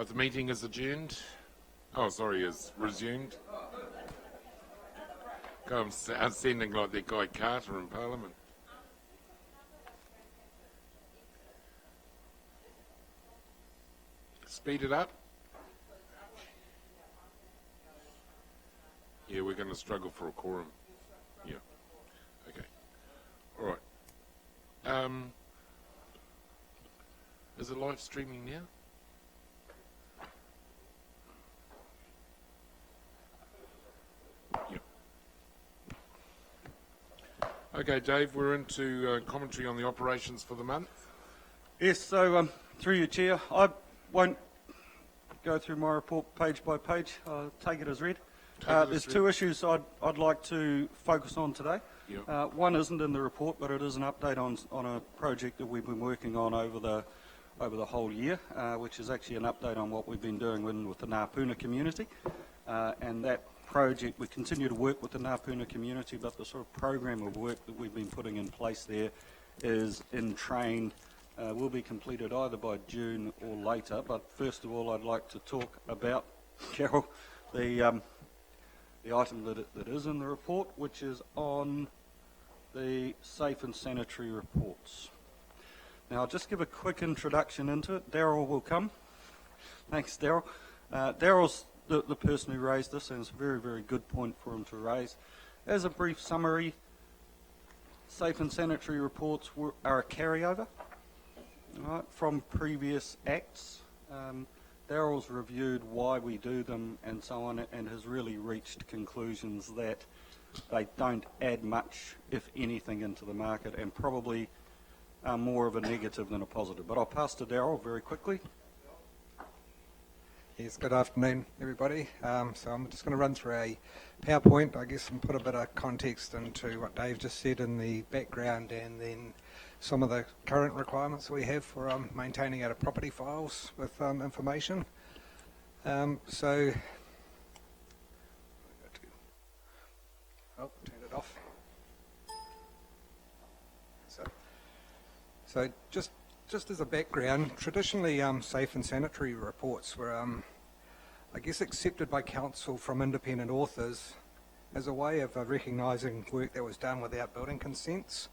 The meeting is adjourned. Oh, sorry, is resumed. God, I'm sounding like that guy Carter in Parliament. Speed it up. Yeah, we're going to struggle for a quorum. Yeah. Okay. All right. Is it live streaming now? Yeah. Okay, Dave, we're into commentary on the operations for the month. Yes, so through you, Chair, I won't go through my report page by page. I'll take it as read. There's two issues I'd like to focus on today. Yep. One isn't in the report, but it is an update on a project that we've been working on over the whole year, which is actually an update on what we've been doing with the Ngāpuna community. And that project, we continue to work with the Ngāpuna community, but the sort of program of work that we've been putting in place there is in train, will be completed either by June or later. But first of all, I'd like to talk about, Carol, the item that is in the report, which is on the safe and sanitary reports. Now, I'll just give a quick introduction into it. Daryl will come. Thanks, Daryl. Daryl's the person who raised this, and it's a very, very good point for him to raise. As a brief summary, safe and sanitary reports are a carryover, right, from previous acts. Daryl's reviewed why we do them and so on, and has really reached conclusions that they don't add much, if anything, into the market, and probably are more of a negative than a positive. But I'll pass to Daryl very quickly. Yes, good afternoon, everybody. So I'm just going to run through a PowerPoint, I guess, and put a bit of context into what Dave just said in the background, and then some of the current requirements we have for maintaining our property files with information. Turn it off. So just as a background, traditionally safe and sanitary reports were, I guess, accepted by council from independent authors as a way of recognising work that was done without building consents.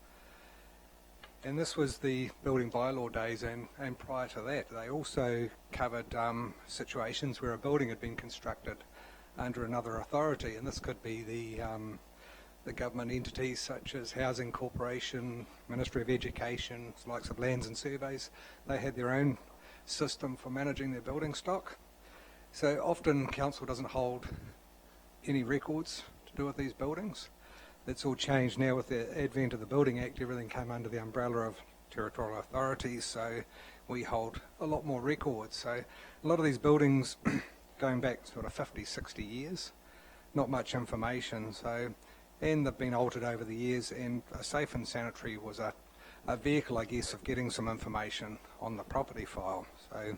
And this was the building bylaw days, and prior to that they also covered situations where a building had been constructed under another authority, and this could be the government entities such as Housing Corporation, Ministry of Education, likes of Lands and Surveys. They had their own system for managing their building stock. So often council doesn't hold any records to do with these buildings. That's all changed now with the advent of the Building Act. Everything came under the umbrella of territorial authorities, so we hold a lot more records. So a lot of these buildings going back sort of 50, 60 years, not much information. So, and they've been altered over the years, and safe and sanitary was a vehicle, I guess, of getting some information on the property file. So,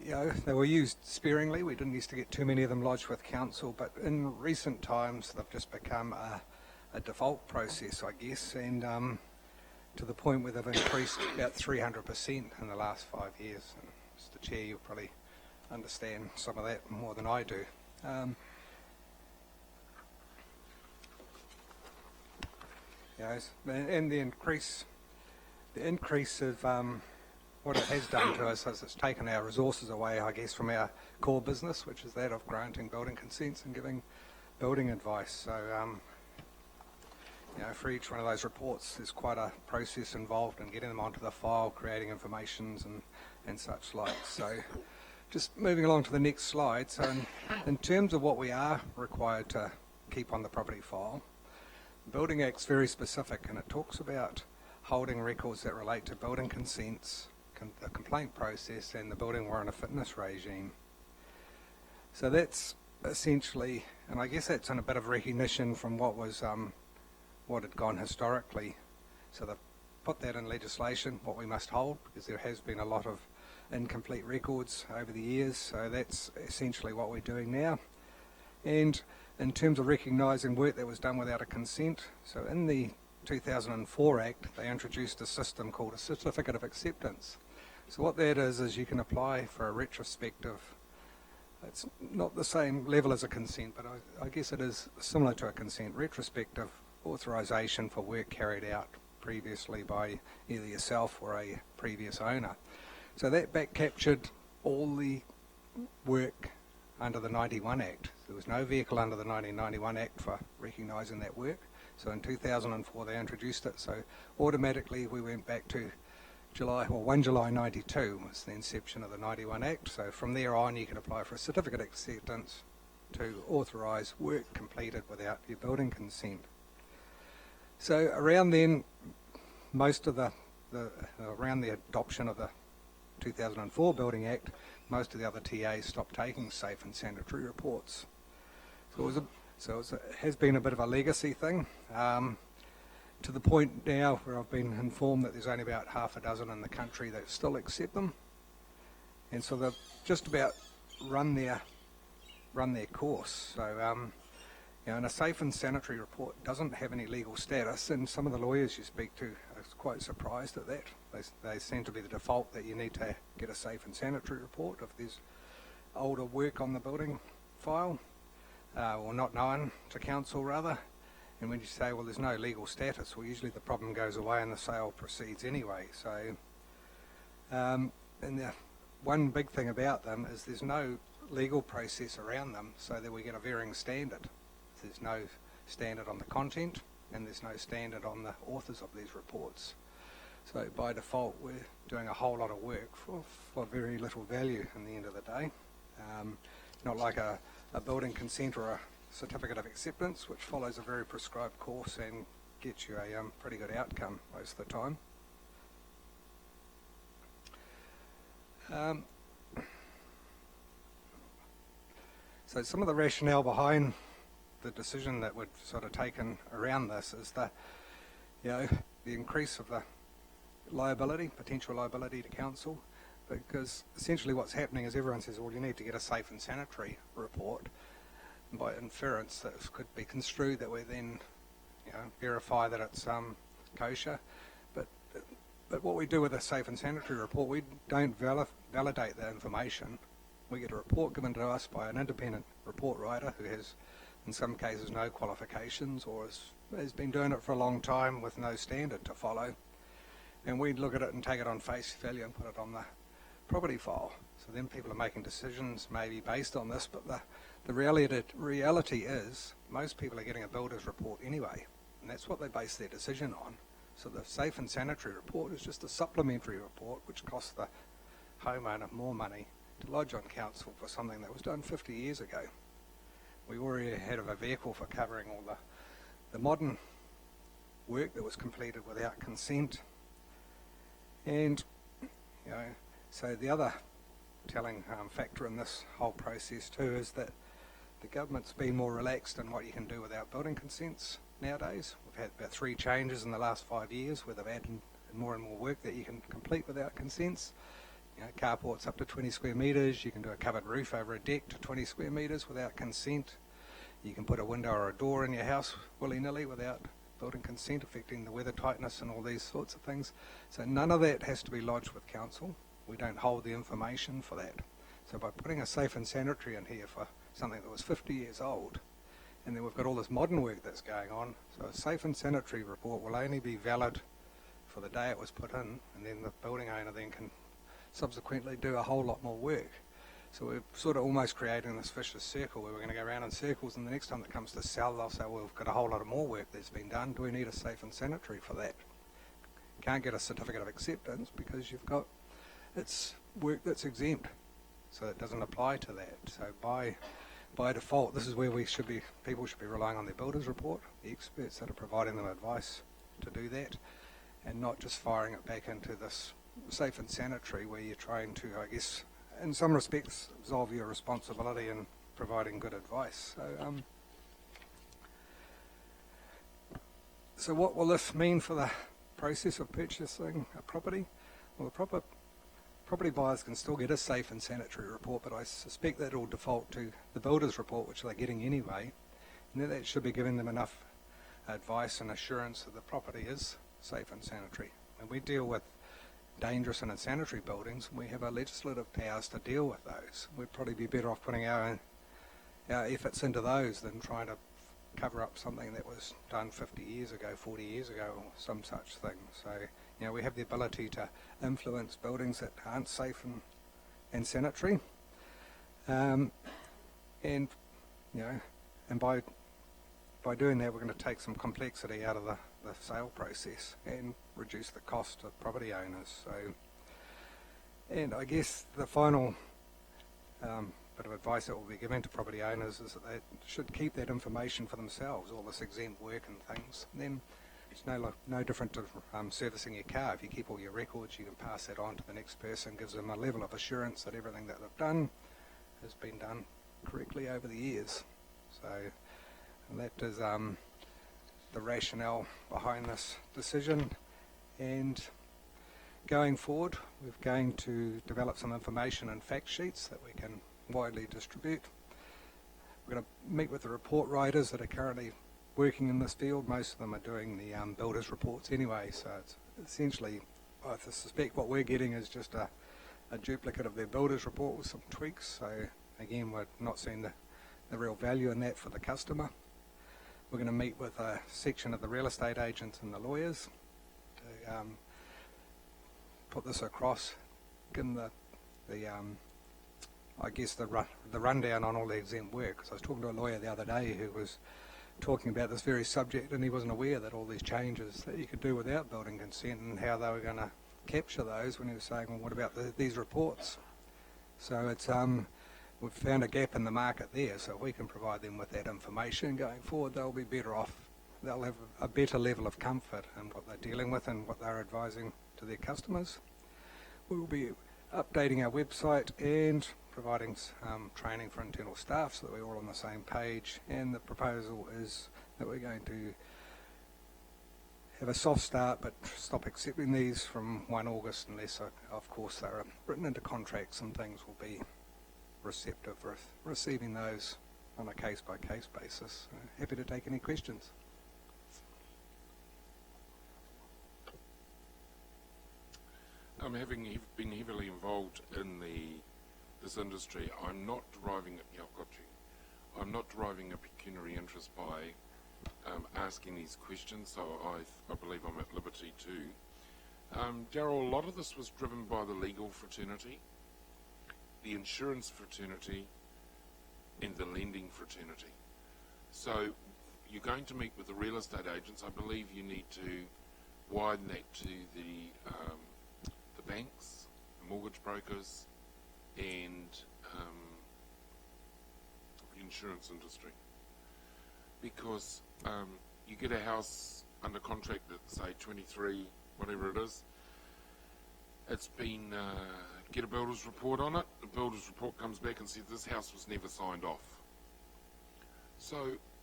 you know, they were used sparingly. We didn't used to get too many of them lodged with council, but in recent times they've just become a default process, I guess, and to the point where they've increased about 300% in the last 5 years. And Mr. Chair, you'll probably understand some of that more than I do. And the increase of what it has done to us is it's taken our resources away, I guess, from our core business, which is that of granting building consents and giving building advice. So, for each one of those reports, there's quite a process involved in getting them onto the file, creating informations and such like. So, just moving along to the next slide. So, in terms of what we are required to keep on the property file, the Building Act's very specific, and it talks about holding records that relate to building consents, the complaint process, and the building warrant of fitness regime. So that's essentially, and I guess that's in a bit of recognition from what had gone historically. So they've put that in legislation, what we must hold, because there has been a lot of incomplete records over the years. So that's essentially what we're doing now. And in terms of recognising work that was done without a consent, so in the 2004 Act, they introduced a system called a Certificate of Acceptance, So what that is you can apply for a retrospective. It's not the same level as a consent, but I guess it is similar to a consent. Retrospective authorisation for work carried out previously by either yourself or a previous owner. So that back captured all the work under the 91 Act. There was no vehicle under the 1991 Act for recognising that work. So in 2004 they introduced it. So automatically we went back to 1 July 92 was the inception of the 91 Act. So from there on you can apply for a certificate of acceptance to authorise work completed without your building consent. So around then, most of around the adoption of the 2004 Building Act, most of the other TAs stopped taking safe and sanitary reports. So it has been a bit of a legacy thing, to the point now where I've been informed that there's only about half a dozen in the country that still accept them, and so they've just about run their course. So and a safe and sanitary report doesn't have any legal status, and some of the lawyers you speak to are quite surprised at that. They seem to be the default that you need to get a safe and sanitary report if there's older work on the building file, or not known to council rather. And when you say, well, there's no legal status, well, usually the problem goes away and the sale proceeds anyway. So, and the one big thing about them is there's no legal process around them, so that we get a varying standard. There's no standard on the content, and there's no standard on the authors of these reports. So by default, we're doing a whole lot of work for very little value in the end of the day. Not like a building consent or a certificate of acceptance, which follows a very prescribed course and gets you a pretty good outcome most of the time. So some of the rationale behind the decision that we've sort of taken around this is the increase of the potential liability to council, because essentially what's happening is everyone says, well, you need to get a safe and sanitary report. And by inference, that could be construed that we then verify that it's kosher. But what we do with a safe and sanitary report, we don't validate that information. We get a report given to us by an independent report writer who has, in some cases, no qualifications or has been doing it for a long time with no standard to follow. And we look at it and take it on face value and put it on the property file. So then people are making decisions maybe based on this, but the reality is most people are getting a builder's report anyway, and that's what they base their decision on. So the safe and sanitary report is just a supplementary report which costs the homeowner more money to lodge on council for something that was done 50 years ago. We already had a vehicle for covering all the modern work that was completed without consent. And so the other telling factor in this whole process too is that the government's been more relaxed in what you can do without building consents nowadays. We've had about 3 changes in the last 5 years where they've added more and more work that you can complete without consents. Carports up to 20 square metres, you can do a covered roof over a deck to 20 square metres without consent. You can put a window or a door in your house willy-nilly without building consent, affecting the weather tightness and all these sorts of things. So none of that has to be lodged with council. We don't hold the information for that. So by putting a safe and sanitary in here for something that was 50 years old, and then we've got all this modern work that's going on, so a safe and sanitary report will only be valid for the day it was put in, and then the building owner then can subsequently do a whole lot more work. So we're sort of almost creating this vicious circle where we're going to go around in circles, and the next time it comes to sell, they'll say, well, we've got a whole lot of more work that's been done. Do we need a safe and sanitary for that? Can't get a certificate of acceptance because you've got it's work that's exempt, so it doesn't apply to that. So by default, this is where people should be relying on their builder's report, the experts that are providing them advice to do that, and not just firing it back into this safe and sanitary where you're trying to, I guess, in some respects, absolve your responsibility in providing good advice. So what will this mean for the process of purchasing a property? Well, the property buyers can still get a safe and sanitary report, but I suspect that it will default to the builder's report, which they're getting anyway, and that should be giving them enough advice and assurance that the property is safe and sanitary. And we deal with dangerous and unsanitary buildings, we have our legislative powers to deal with those. We'd probably be better off putting our efforts into those than trying to cover up something that was done 50 years ago, 40 years ago, or some such thing. So, we have the ability to influence buildings that aren't safe and sanitary. And by doing that, we're going to take some complexity out of the sale process and reduce the cost of property owners. So, and I guess the final bit of advice that will be given to property owners is that they should keep that information for themselves, all this exempt work and things. And then it's no different to servicing your car. If you keep all your records, you can pass that on to the next person, gives them a level of assurance that everything that they've done has been done correctly over the years. So and that is the rationale behind this decision. And going forward, we're going to develop some information and fact sheets that we can widely distribute. We're going to meet with the report writers that are currently working in this field. Most of them are doing the builders reports anyway, so it's essentially, I suspect what we're getting is just a duplicate of their builders report with some tweaks. So again, we're not seeing the real value in that for the customer. We're going to meet with a section of the real estate agents and the lawyers to put this across, give them the rundown on all the exempt work. Because I was talking to a lawyer the other day who was talking about this very subject, and he wasn't aware that all these changes that you could do without building consent and how they were going to capture those, when he was saying, well, what about these reports? So it's we've found a gap in the market there, so if we can provide them with that information going forward, they'll be better off. They'll have a better level of comfort in what they're dealing with and what they're advising to their customers. We will be updating our website and providing training for internal staff so that we're all on the same page. And the proposal is that we're going to have a soft start but stop accepting these from 1 August unless, of course, they're written into contracts, and things will be receptive for receiving those on a case-by-case basis. Happy to take any questions. Having been heavily involved in this industry, I'm not deriving a pecuniary interest by asking these questions, so I believe I'm at liberty to. Darryl, a lot of this was driven by the legal fraternity, the insurance fraternity, and the lending fraternity. So you're going to meet with the real estate agents. I believe you need to widen that to the banks, the mortgage brokers, and the insurance industry. Because you get a house under contract at, say, 23, whatever it is, it's been, get a builder's report on it, the builder's report comes back and says this house was never signed off. So,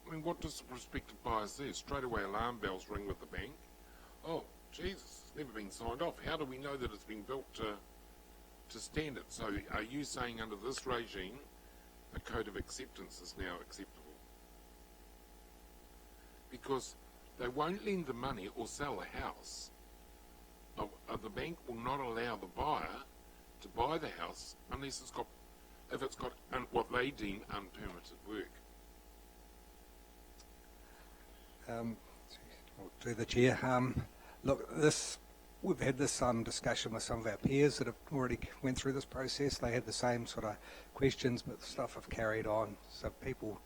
I mean, what does the prospective buyer say? Straight away alarm bells ring with the bank. Oh, Jesus, it's never been signed off. How do we know that it's been built to standard? So are you saying under this regime, a code of acceptance is now acceptable? Because they won't lend the money or sell a house. The bank will not allow the buyer to buy the house unless if it's got what they deem unpermitted work. To the chair, look, we've had this discussion with some of our peers that have already went through this process. They had the same sort of questions, but the stuff have carried on. So people,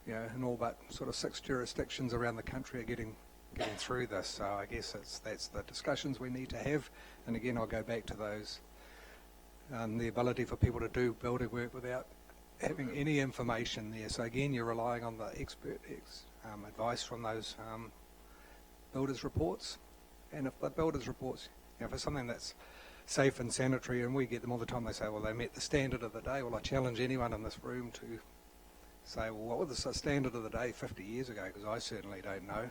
in all but sort of 6 jurisdictions around the country are getting through this. So I guess that's the discussions we need to have. And again, I'll go back to those, the ability for people to do building work without having any information there. So again, you're relying on the expert advice from those builders' reports. And if the builders' reports, for something that's safe and sanitary, and we get them all the time, they say, well, they met the standard of the day. Well, I challenge anyone in this room to say, well, what was the standard of the day 50 years ago? Because I certainly don't know.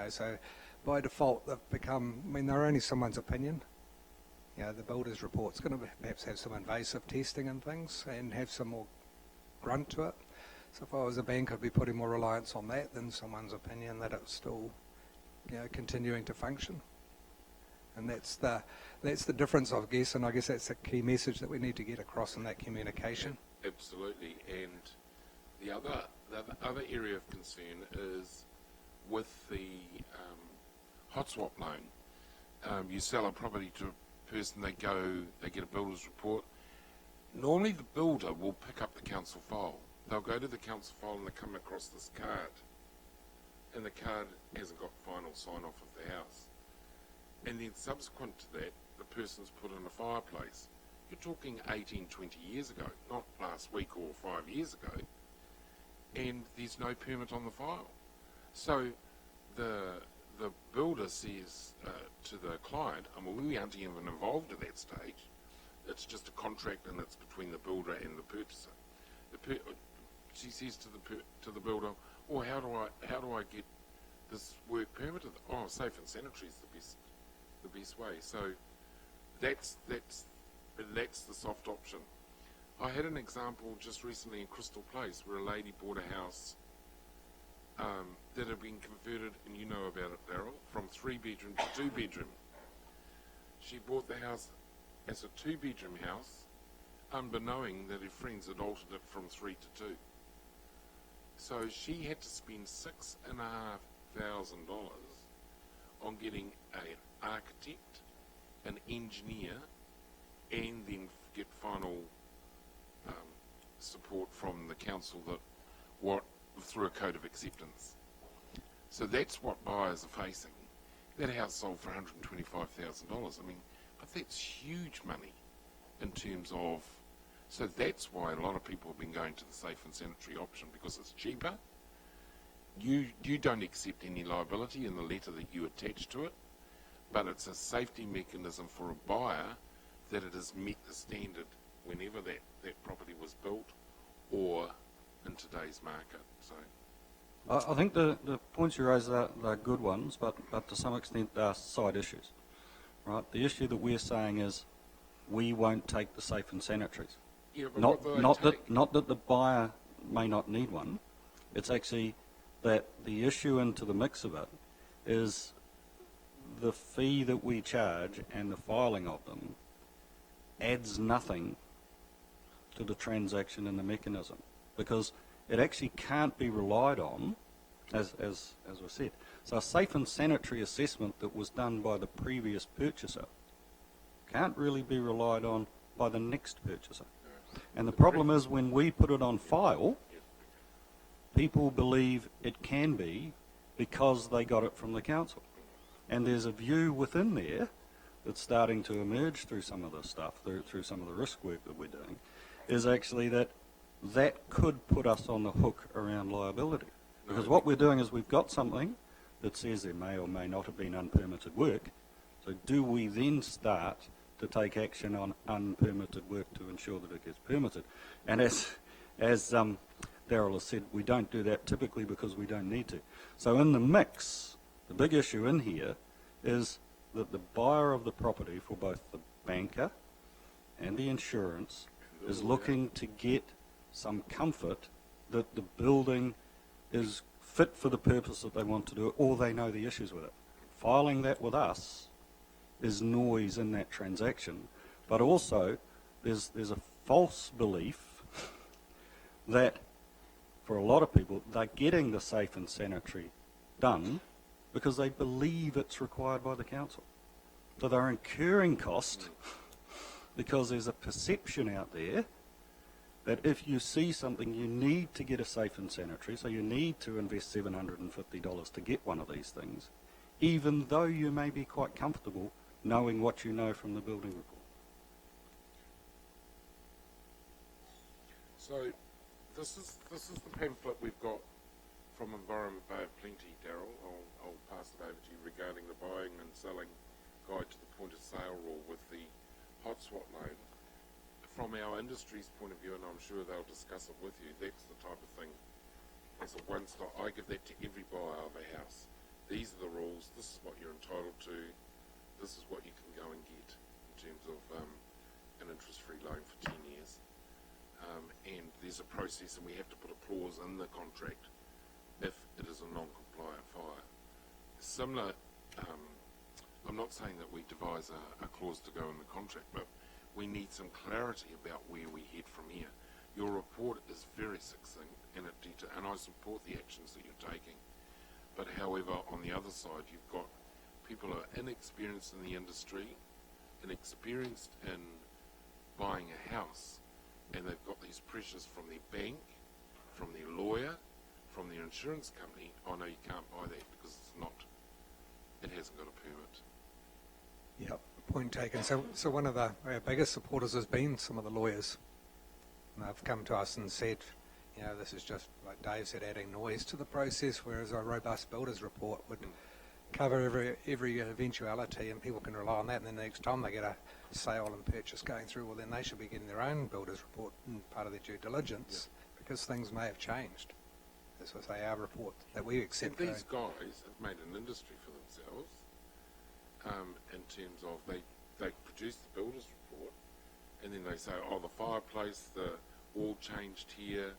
So by default, they've become, they're only someone's opinion. The builder's report's going to perhaps have some invasive testing and things and have some more grunt to it. So if I was a bank, I'd be putting more reliance on that than someone's opinion that it's still, continuing to function. And that's the difference, I guess, and I guess that's a key message that we need to get across in that communication. Absolutely. And the other area of concern is with the hot swap loan. You sell a property to a person, they get a builder's report. Normally the builder will pick up the council file. They'll go to the council file and they come across this card. And the card hasn't got final sign-off of the house. And then subsequent to that, the person's put in a fireplace. You're talking 18, 20 years ago, not last week or 5 years ago. And there's no permit on the file. So the builder says to the client, we aren't even involved at that stage. It's just a contract and it's between the builder and the purchaser. She says to the builder, how do I get this work permitted? Oh, safe and sanitary is the best way. So that's the soft option. I had an example just recently in Crystal Place where a lady bought a house that had been converted, and you know about it, Daryl, from 3-bedroom to 2-bedroom. She bought the house as a 2-bedroom house, unbeknowing that her friends had altered it from 3 to 2. So she had to spend $6,500 on getting an architect, an engineer, and then get final support from the council through a code of acceptance. So that's what buyers are facing. That house sold for $125,000. But that's huge money in terms of. So that's why a lot of people have been going to the safe and sanitary option, because it's cheaper. You don't accept any liability in the letter that you attach to it, but it's a safety mechanism for a buyer that it has met the standard whenever that property was built or in today's market. So I think the points you raise are good ones, but to some extent they are side issues. Right? The issue that we're saying is we won't take the safe and sanitaries. yeah, but Not that the buyer may not need one. It's actually that the issue into the mix of it is the fee that we charge and the filing of them adds nothing to the transaction and the mechanism, because it actually can't be relied on, as we said. So a safe and sanitary assessment that was done by the previous purchaser can't really be relied on by the next purchaser. And the problem is when we put it on file, people believe it can be because they got it from the council. And there's a view within there that's starting to emerge through some of the stuff, through some of the risk work that we're doing, is actually that could put us on the hook around liability. Because what we're doing is we've got something that says there may or may not have been unpermitted work. So do we then start to take action on unpermitted work to ensure that it gets permitted? And as Daryl has said, we don't do that typically because we don't need to. So in the mix, the big issue in here is that the buyer of the property for both the banker and the insurance is looking to get some comfort that the building is fit for the purpose that they want to do it, or they know the issues with it. Filing that with us is noise in that transaction, but also there's a false belief that for a lot of people they're getting the safe and sanitary done because they believe it's required by the council. So they're incurring cost because there's a perception out there that if you see something, you need to get a safe and sanitary, so you need to invest $750 to get one of these things, even though you may be quite comfortable knowing what you know from the building report. So this is the pamphlet we've got from Environment Bay of Plenty, Daryl. I'll pass it over to you regarding the buying and selling guide to the point of sale rule with the hot swap loan. From our industry's point of view, and I'm sure they'll discuss it with you, that's the type of thing. As a one-stop, I give that to every buyer of a house. These are the rules. This is what you're entitled to. This is what you can go and get in terms of an interest-free loan for 10 years. And there's a process, and we have to put a clause in the contract if it is a non-compliant fire. Similar I'm not saying that we devise a clause to go in the contract, but we need some clarity about where we head from here. Your report is very succinct and and I support the actions that you're taking. But however, on the other side, you've got people who are inexperienced in the industry, inexperienced in buying a house, and they've got these pressures from their bank, from their lawyer, from their insurance company. Oh no, you can't buy that because it hasn't got a permit. Yep, point taken. So one of our biggest supporters has been some of the lawyers. And they've come to us and said, you know, this is just, like Dave said, adding noise to the process, whereas a robust builder's report would cover every eventuality, and people can rely on that. And then the next time they get a sale and purchase going through, well, then they should be getting their own builder's report and part of their due diligence, because things may have changed. As I say, our report that we accept. And these guys have made an industry for themselves in terms of they produce the builder's report, and then they say, oh, the fireplace, the wall changed here,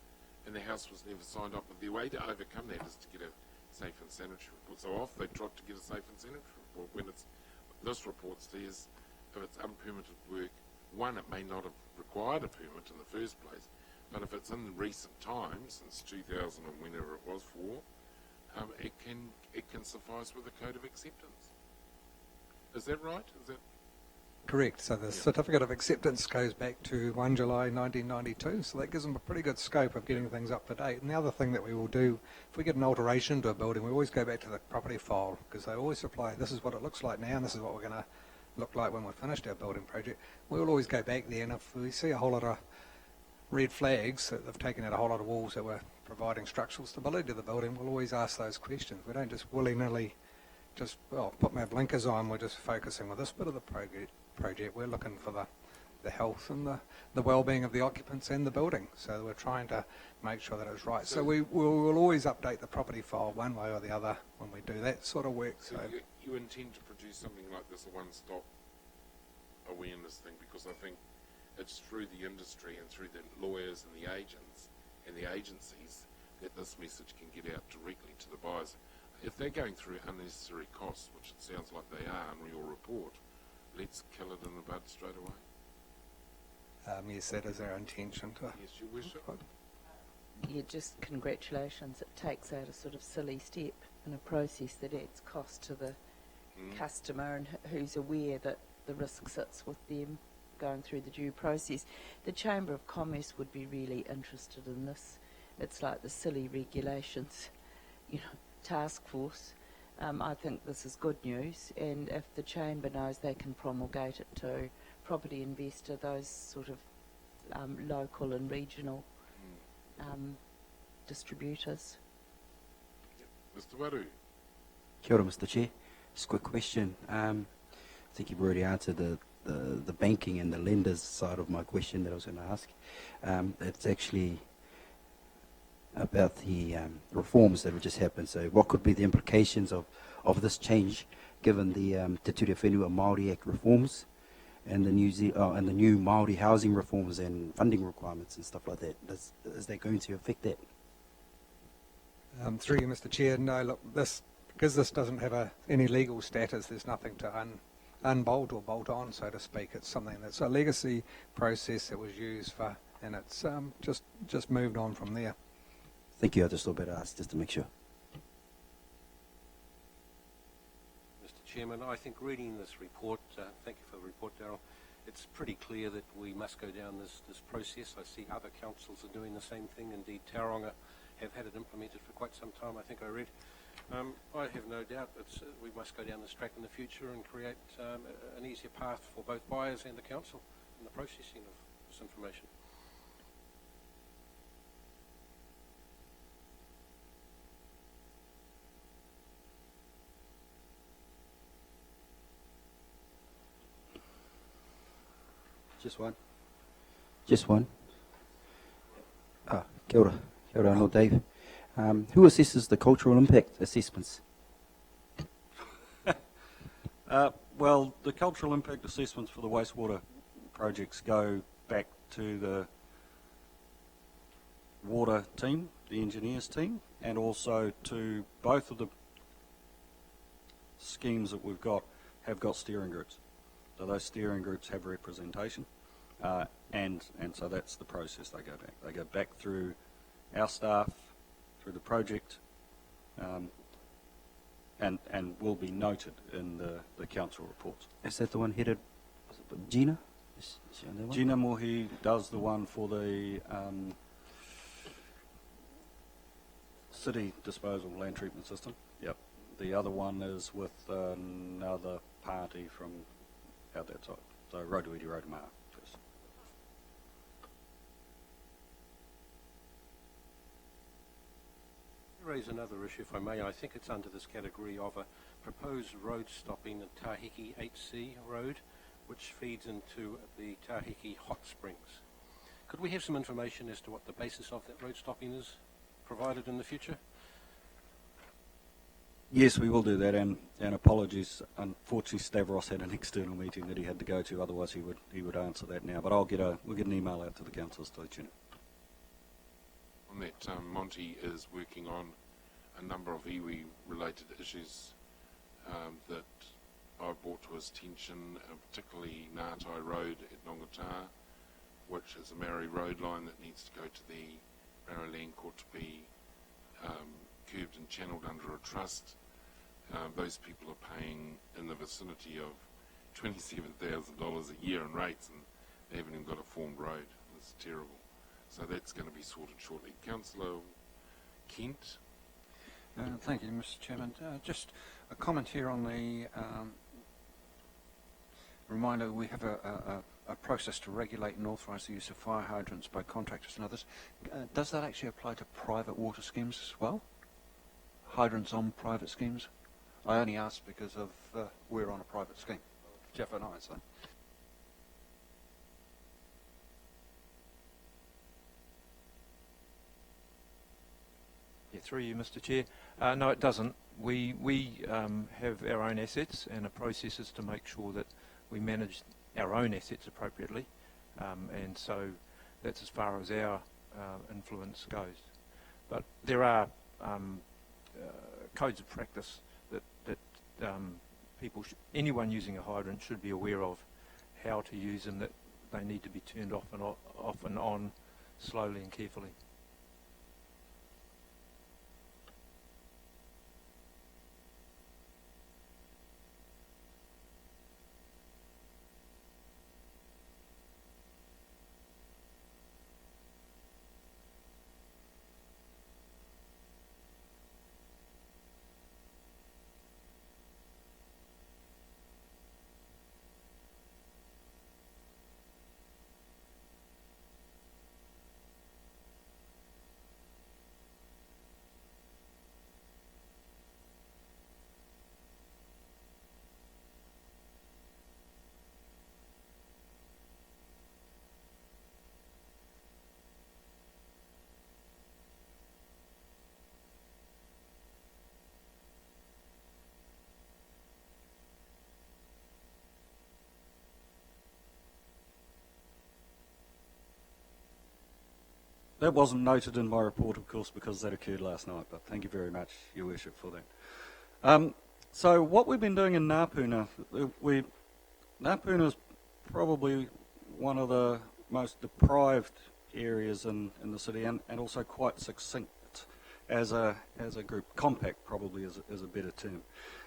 and the house was never signed up. But the way to overcome that is to get a safe and sanitary report. So off they tried to get a safe and sanitary report when this report says if it's unpermitted work, one, it may not have required a permit in the first place, but if it's in recent times, since 2000 and whenever it was for, it can suffice with a code of acceptance. Is that right? Is that Correct. So the certificate of acceptance goes back to 1 July 1992, so that gives them a pretty good scope of getting things up to date. And the other thing that we will do, if we get an alteration to a building, we always go back to the property file, because they always supply, this is what it looks like now, and this is what we're going to look like when we've finished our building project. We'll always go back there, and if we see a whole lot of red flags, that they've taken out a whole lot of walls that were providing structural stability to the building, we'll always ask those questions. We don't just willy-nilly just, well, put my blinkers on, we're just focusing with this bit of the project. We're looking for the health and the well-being of the occupants and the building. So we're trying to make sure that it's right. So we will always update the property file one way or the other when we do that sort of work. So you intend to produce something like this, a one-stop awareness thing, because I think it's through the industry and through the lawyers and the agents and the agencies that this message can get out directly to the buyers. If they're going through unnecessary costs, which it sounds like they are in your report, let's kill it in the bud straight away. Yes, that is our intention. Yes, Your Worship. Yeah, just congratulations. It takes out a sort of silly step in a process that adds cost to the customer, and who's aware that the risk sits with them going through the due process. The Chamber of Commerce would be really interested in this. It's like the silly regulations, task force. I think this is good news, and if the Chamber knows they can promulgate it to property investor, those sort of local and regional distributors. Mr. Waru. Kia ora, Mr. Chair. Just a quick question. I think you've already answered the banking and the lenders side of my question that I was going to ask. It's actually about the reforms that have just happened. So what could be the implications of this change, given the Te Ture Whenua Māori Act reforms and the new Māori housing reforms and funding requirements and stuff like that? Is that going to affect that? Through you, Mr. Chair, no, look, because this doesn't have any legal status, there's nothing to unbolt or bolt on, so to speak. It's something that's a legacy process that was used for, and it's just moved on from there. Thank you. I just thought better ask just to make sure. Mr. Chairman, I think reading this report, thank you for the report, Darryl, it's pretty clear that we must go down this process. I see other councils are doing the same thing. Indeed, Tauranga have had it implemented for quite some time, I think I read. I have no doubt that we must go down this track in the future and create an easier path for both buyers and the council in the processing of this information. Just one. Just one. Kia ora. Kia ora, no, Dave. Who assesses the cultural impact assessments? Well, the cultural impact assessments for the wastewater projects go back to the water team, the engineers team, and also to both of the schemes that we've got. have got steering groups. So those steering groups have representation, and so that's the process they go back. They go back through our staff, through the project, and will be noted in the council reports. Is that the one headed, was it Gina? Is she on that one? Gina Mohi does the one for the city disposal land treatment system. Yep. The other one is with another party from out that side. So Rotorua first. Raise another issue, if I may. I think it's under this category of a proposed road stopping at Tahiki HC Road, which feeds into the Tahiki Hot Springs. Could we have some information as to what the basis of that road stopping is provided in the future? Yes, we will do that, and apologies. Unfortunately, Stavros had an external meeting that he had to go to. Otherwise, he would answer that now. But we'll get an email out to the councillors to let you know. On that, Monty is working on a number of iwi-related issues that I brought to his attention, particularly Ngātai Road at Nongata, which is a Maori road line that needs to go to the Maori Land Court to be curbed and channelled under a trust. Those people are paying in the vicinity of $27,000 a year in rates, and they haven't even got a formed road. It's terrible. So that's going to be sorted shortly. Councillor Kent? Thank you, Mr. Chairman. Just a comment here on the reminder that we have a process to regulate and authorise the use of fire hydrants by contractors and others. Does that actually apply to private water schemes as well? Hydrants on private schemes? I only ask because of we're on a private scheme, Jeff and I, so. Yeah, through you, Mr. Chair. No, it doesn't. We have our own assets and a processes to make sure that we manage our own assets appropriately, and so that's as far as our influence goes. But there are codes of practice that people, anyone using a hydrant should be aware of how to use them, that they need to be turned off and on slowly and carefully. That wasn't noted in my report, of course, because that occurred last night, but thank you very much, Your Worship, for that. So what we've been doing in Ngāpuna, Ngāpuna is probably one of the most deprived areas in the city, and also quite succinct as a group. Compact probably is a better term.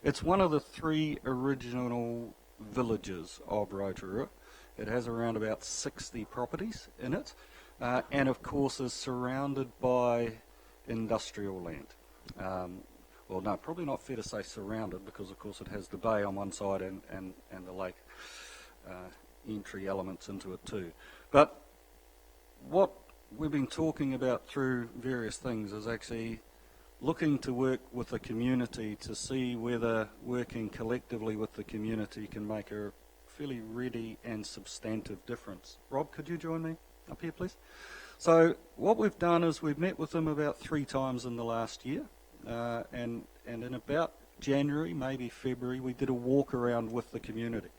It's one of the 3 original villages of Rotorua. It has around about 60 properties in it. And of course is surrounded by industrial land. Well, no, probably not fair to say surrounded, because of course it has the bay on one side and the lake entry elements into it too. But what we've been talking about through various things is actually looking to work with the community to see whether working collectively with the community can make a fairly ready and substantive difference. Rob, could you join me up here, please? So what we've done is we've met with them about 3 times in the last year, and in about January, maybe February, we did a walk around with the community.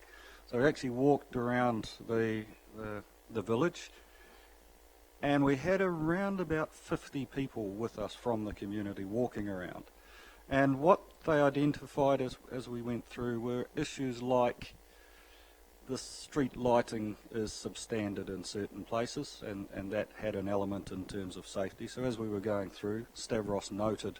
So we actually walked around the village, and we had around about 50 people with us from the community walking around. And what they identified as we went through were issues like the street lighting is substandard in certain places, and that had an element in terms of safety. So as we were going through, Stavros noted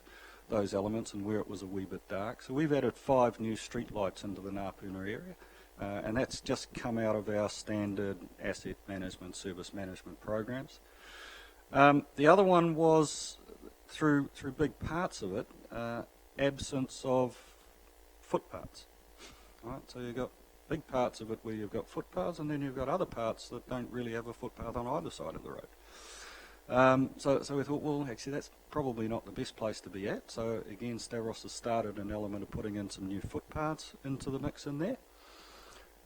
those elements and where it was a wee bit dark. So we've added 5 new street lights into the Ngāpuna area, and that's just come out of our standard asset management, service management programs. The other one was, through big parts of it, absence of footpaths. Right, so you've got big parts of it where you've got footpaths, and then you've got other parts that don't really have a footpath on either side of the road. So we thought, well, actually that's probably not the best place to be at. So again, Stavros has started an element of putting in some new footpaths into the mix in there.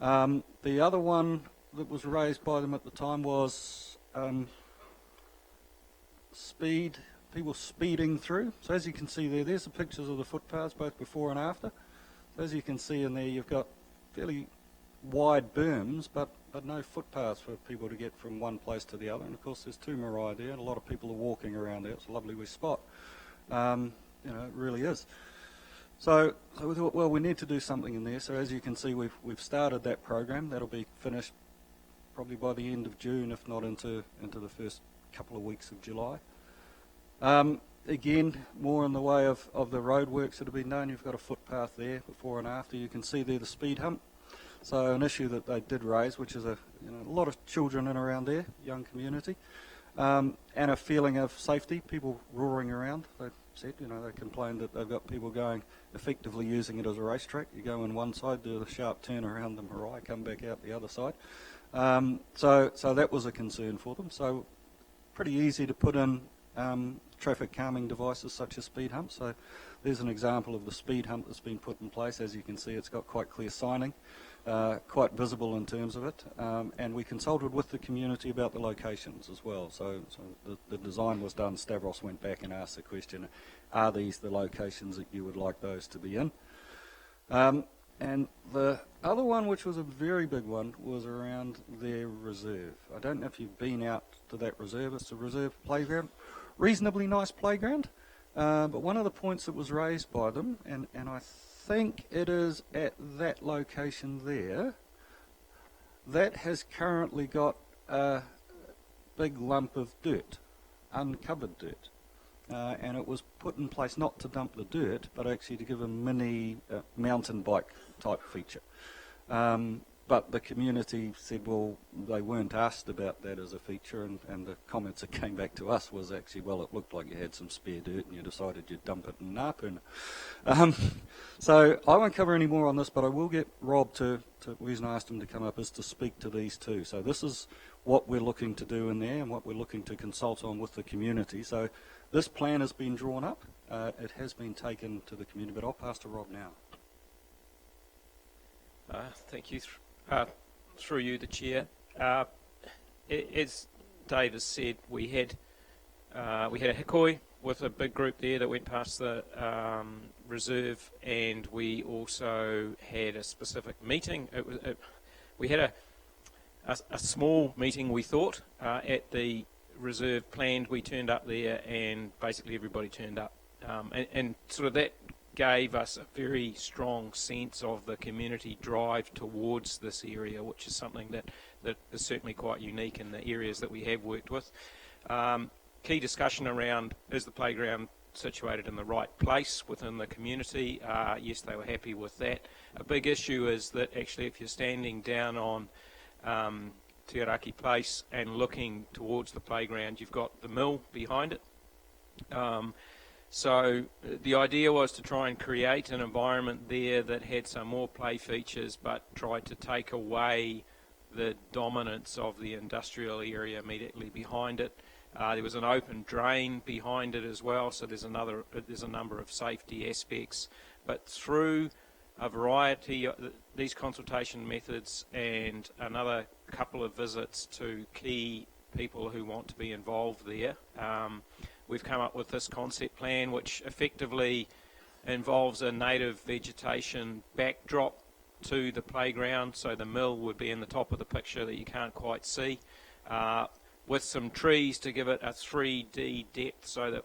The other one that was raised by them at the time was speed, people speeding through. So as you can see there's the pictures of the footpaths both before and after. So as you can see in there, you've got fairly wide berms, but no footpaths for people to get from one place to the other. And of course there's 2 marae there, and a lot of people are walking around there. It's a lovely wee spot. It really is. So we thought, well, we need to do something in there. So as you can see, we've started that program. That'll be finished probably by the end of June, if not into the first couple of weeks of July. Again, more in the way of the roadworks that have been done. You've got a footpath there before and after. You can see there the speed hump. So an issue that they did raise, which is a lot of children in around there, young community, and a feeling of safety, people roaring around. They said, they complained that they've got people going, effectively using it as a racetrack. You go in one side, do the sharp turn around the marae, come back out the other side. So that was a concern for them. So pretty easy to put in traffic calming devices such as speed humps. So there's an example of the speed hump that's been put in place. As you can see, it's got quite clear signing, quite visible in terms of it, and we consulted with the community about the locations as well. So the design was done. Stavros went back and asked the question, are these the locations that you would like those to be in? And the other one, which was a very big one, was around their reserve. I don't know if you've been out to that reserve. It's a reserve playground, reasonably nice playground, but one of the points that was raised by them, and I think it is at that location there, that has currently got a big lump of dirt, uncovered dirt. And it was put in place not to dump the dirt, but actually to give a mini mountain bike type feature. But the community said, well, they weren't asked about that as a feature, and the comments that came back to us was actually, well, it looked like you had some spare dirt and you decided you'd dump it in Ngāpuna. So I won't cover any more on this, but I will get Rob the reason I asked him to come up is to speak to these two. So this is what we're looking to do in there and what we're looking to consult on with the community. So this plan has been drawn up. It has been taken to the community, but I'll pass to Rob now. Thank you. Through you, the Chair. As Dave has said, we had a hikoi with a big group there that went past the reserve, and we also had a specific meeting. We had a small meeting, we thought, at the reserve planned. We turned up there, and basically everybody turned up, and sort of that gave us a very strong sense of the community drive towards this area, which is something that is certainly quite unique in the areas that we have worked with. Key discussion around, is the playground situated in the right place within the community? Yes, they were happy with that. A big issue is that actually if you're standing down on Tiaraki Place and looking towards the playground, you've got the mill behind it. So the idea was to try and create an environment there that had some more play features, but tried to take away the dominance of the industrial area immediately behind it. There was an open drain behind it as well, so there's a number of safety aspects. But through a variety of these consultation methods and another couple of visits to key people who want to be involved there, we've come up with this concept plan, which effectively involves a native vegetation backdrop to the playground, so the mill would be in the top of the picture that you can't quite see, with some trees to give it a 3D depth so that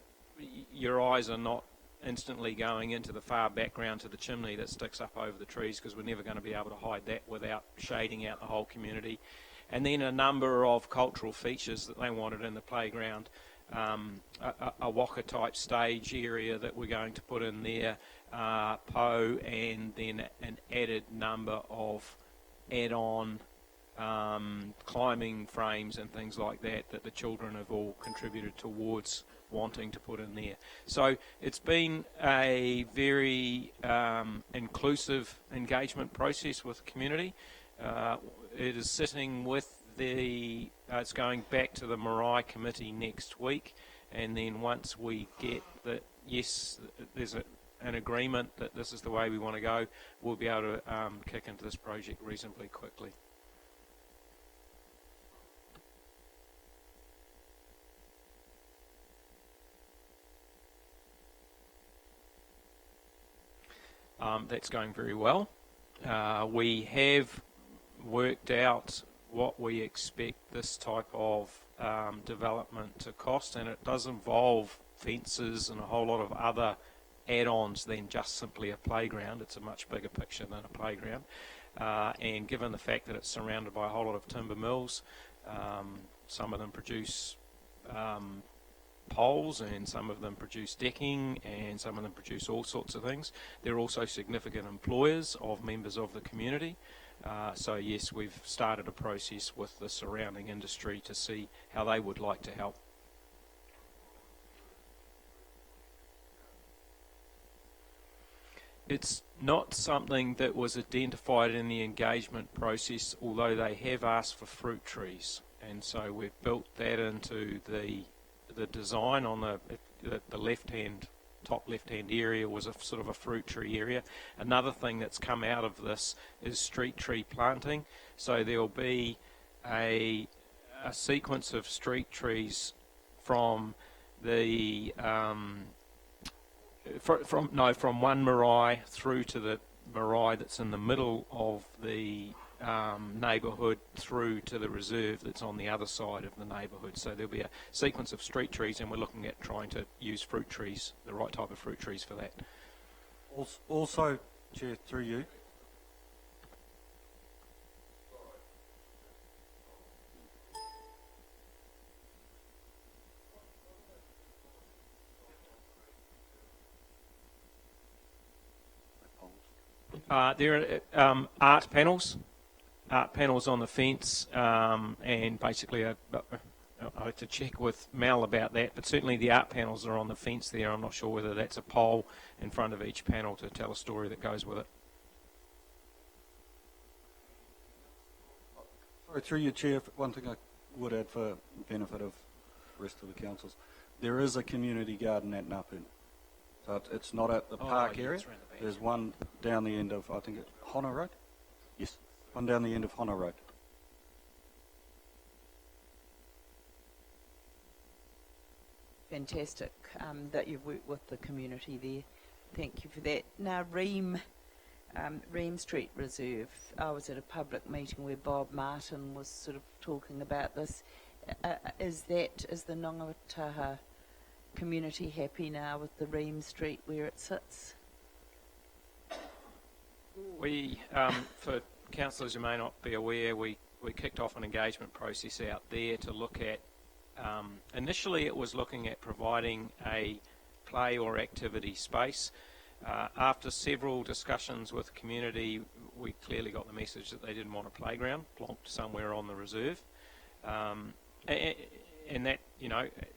your eyes are not instantly going into the far background to the chimney that sticks up over the trees, because we're never going to be able to hide that without shading out the whole community. And then a number of cultural features that they wanted in the playground, a Waka type stage area that we're going to put in there, Po, and then an added number of add-on climbing frames and things like that the children have all contributed towards wanting to put in there. So it's been a very inclusive engagement process with the community. It is sitting with it's going back to the Marae Committee next week, and then once we get that, yes, there's an agreement that this is the way we want to go, we'll be able to kick into this project reasonably quickly. That's going very well. We have worked out what we expect this type of development to cost, and it does involve fences and a whole lot of other add-ons than just simply a playground. It's a much bigger picture than a playground, and given the fact that it's surrounded by a whole lot of timber mills, some of them produce poles, and some of them produce decking, and some of them produce all sorts of things. They're also significant employers of members of the community. So yes, we've started a process with the surrounding industry to see how they would like to help. It's not something that was identified in the engagement process, although they have asked for fruit trees, and so we've built that into the design. On the left-hand, top left-hand area was a sort of a fruit tree area. Another thing that's come out of this is street tree planting. So there'll be a sequence of street trees from the from one marae through to the marae that's in the middle of the neighbourhood through to the reserve that's on the other side of the neighbourhood. So there'll be a sequence of street trees, and we're looking at trying to use fruit trees, the right type of fruit trees for that. Also, Chair, through you, there are art panels on the fence, and basically I have to check with Mel about that, but certainly the art panels are on the fence there. I'm not sure whether that's a pole in front of each panel to tell a story that goes with it. sorry, through you, Chair, one thing I would add for the benefit of the rest of the councils, there is a community garden at Ngāpuna. So it's not at the park area. It's around the back. There's one down the end of, I think, Hona Road? Yes, one down the end of Hona Road. Fantastic that you've worked with the community there. Thank you for that. Now, Ream Street Reserve. I was at a public meeting where Bob Martin was sort of talking about this. Is the Nongataha community happy now with the Ream Street where it sits? We, for councillors who may not be aware, we kicked off an engagement process out there to look at, initially it was looking at providing a play or activity space. After several discussions with the community, we clearly got the message that they didn't want a playground plonked somewhere on the reserve. And that,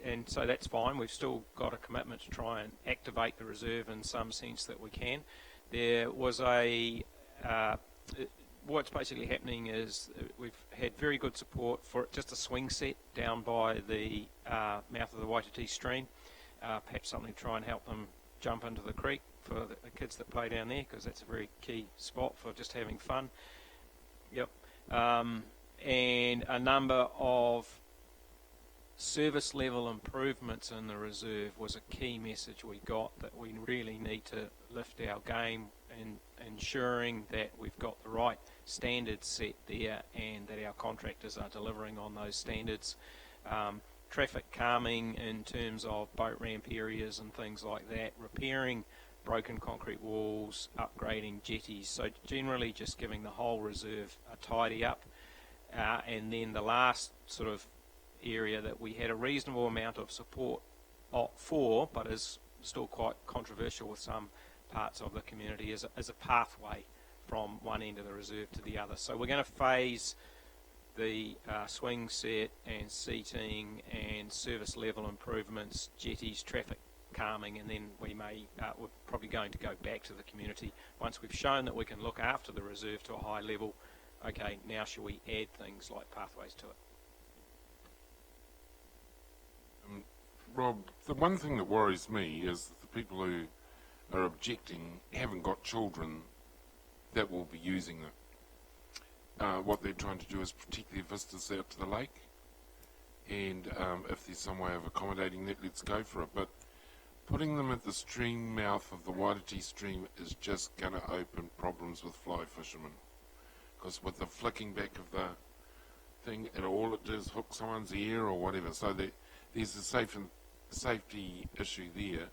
and so that's fine. We've still got a commitment to try and activate the reserve in some sense that we can. There was what's basically happening is we've had very good support for just a swing set down by the mouth of the Waititi stream. Perhaps something to try and help them jump into the creek for the kids that play down there, because that's a very key spot for just having fun. Yep. And a number of service level improvements in the reserve was a key message we got, that we really need to lift our game in ensuring that we've got the right standards set there and that our contractors are delivering on those standards. traffic calming in terms of boat ramp areas and things like that, repairing broken concrete walls, upgrading jetties, so generally just giving the whole reserve a tidy up. And then the last sort of area that we had a reasonable amount of support for, but is still quite controversial with some parts of the community, is a pathway from one end of the reserve to the other. So we're going to phase the swing set and seating and service level improvements, jetties, traffic calming, and then we're probably going to go back to the community once we've shown that we can look after the reserve to a high level. Okay, now shall we add things like pathways to it? Rob, the one thing that worries me is that the people who are objecting haven't got children that will be using it. What they're trying to do is protect their vistas out to the lake, and if there's some way of accommodating that, let's go for it. But putting them at the stream mouth of the Waititi stream is just going to open problems with fly fishermen, because with the flicking back of the thing, and all it does is hook someone's ear or whatever. So there's a safety issue there.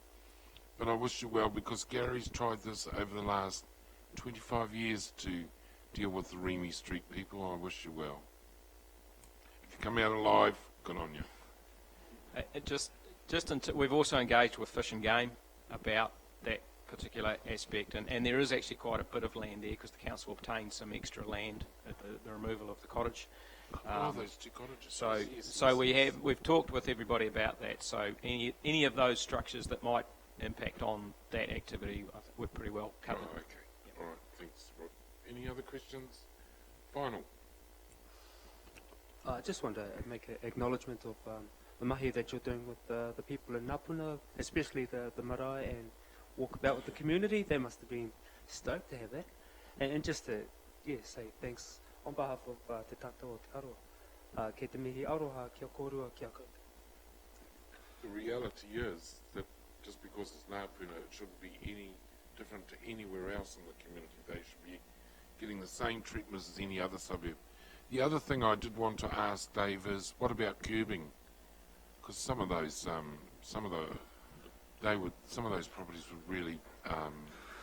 But I wish you well, because Gary's tried this over the last 25 years to deal with the Remy Street people. I wish you well. If you come out alive, good on you. We've also engaged with Fish and Game about that particular aspect, and there is actually quite a bit of land there because the council obtained some extra land at the removal of the cottage. Those two cottages. So we've talked with everybody about that. So any of those structures that might impact on that activity, I think we're pretty well covered. Oh, okay. Yep. All right. Thanks, Rob. Any other questions? Final. I just want to make an acknowledgement of the mahi that you're doing with the people in Napuna, especially the marae and walkabout with the community. They must have been stoked to have that. And just to say thanks on behalf of Te Tata o Te Aroa. Kei te mihi aroha kia korua kia koutou. The reality is that just because it's Ngāpuna, it shouldn't be any different to anywhere else in the community. They should be getting the same treatment as any other suburb. The other thing I did want to ask Dave is, what about curbing? Because some of those properties would really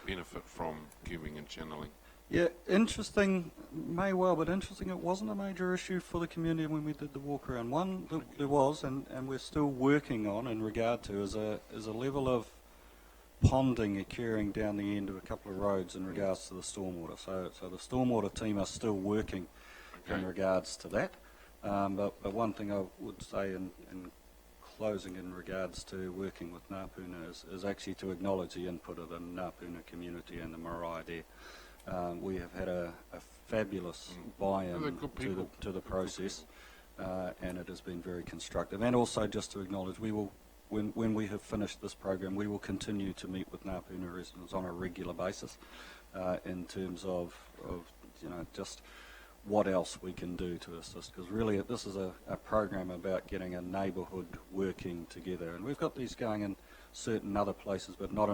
benefit from curbing and channeling. Yeah, interesting, may well, but interesting, it wasn't a major issue for the community when we did the walk around. One that there was, and we're still working on in regard to, is a level of ponding occurring down the end of a couple of roads in regards to the stormwater. So the stormwater team are still working in regards to that. But one thing I would say in closing in regards to working with Ngāpuna is actually to acknowledge the input of the Ngāpuna community and the marae there. We have had a fabulous buy-in to the process, and it has been very constructive. And also just to acknowledge, we will, when we have finished this program, we will continue to meet with Ngāpuna residents on a regular basis in terms of just what else we can do to assist. Because really this is a program about getting a neighbourhood working together. And we've got these going in certain other places, but not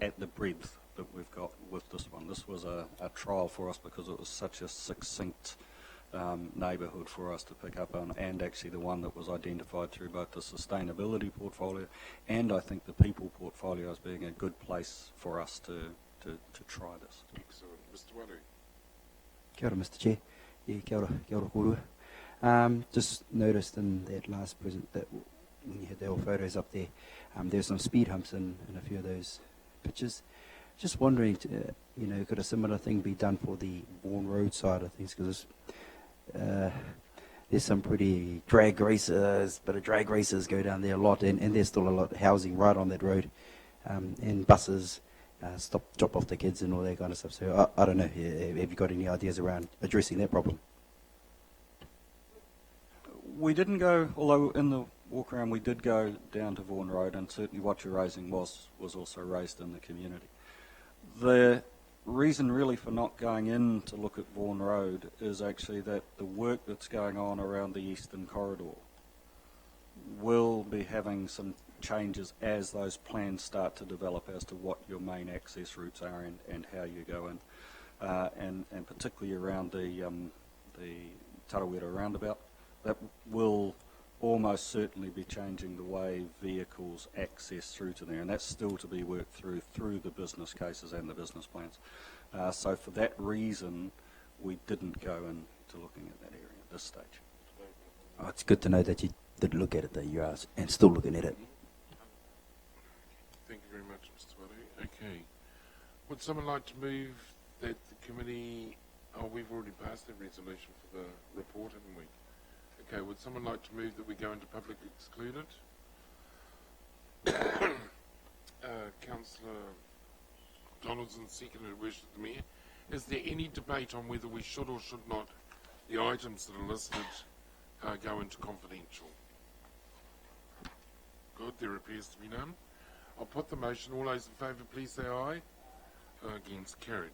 at the breadth that we've got with this one. This was a trial for us because it was such a succinct neighbourhood for us to pick up on, and actually the one that was identified through both the sustainability portfolio and I think the people portfolio as being a good place for us to try this. Excellent. Mr. Waru. Kia ora, Mr. Chair. Yeah, kia ora korua. Just noticed in that last present that when you had the old photos up there, there's some speed humps in a few of those pictures. Just wondering, could a similar thing be done for the Vaughan Road side of things? Because there's some pretty drag racers go down there a lot, and there's still a lot of housing right on that road, and buses drop off the kids and all that kind of stuff. So I don't know, have you got any ideas around addressing that problem? We didn't go, although in the walk around we did go down to Vaughan Road, and certainly what you're raising was also raised in the community. The reason really for not going in to look at Vaughan Road is actually that the work that's going on around the Eastern Corridor will be having some changes as those plans start to develop as to what your main access routes are and how you go in, and particularly around the Tarawera roundabout. That will almost certainly be changing the way vehicles access through to there, and that's still to be worked through the business cases and the business plans. So for that reason, we didn't go into looking at that area at this stage. Oh, it's good to know that you did look at it, that you are, and still looking at it. Thank you very much, Mr. Wadu. Okay. Would someone like to move that the committee... Oh, we've already passed that resolution for the report, haven't we? Okay, would someone like to move that we go into public excluded? Councillor Donaldson seconded, wished the Mayor. Is there any debate on whether we should or should not, the items that are listed, go into confidential? Good, there appears to be none. I'll put the motion. All those in favour, please say aye. Against, carried.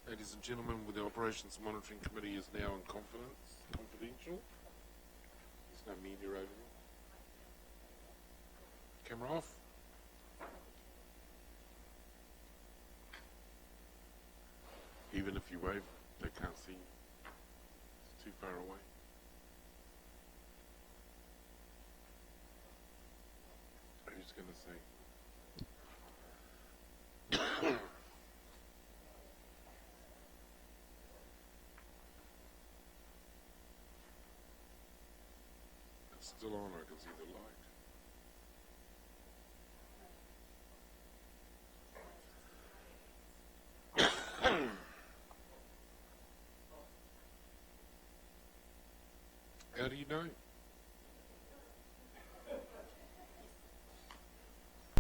Ladies and gentlemen, with the Operations Monitoring Committee is now in confidential. There's no media over there. Camera off. Even if you wave, they can't see you. It's too far away. Who's going to say? It's still on, I can see the light. How do you know?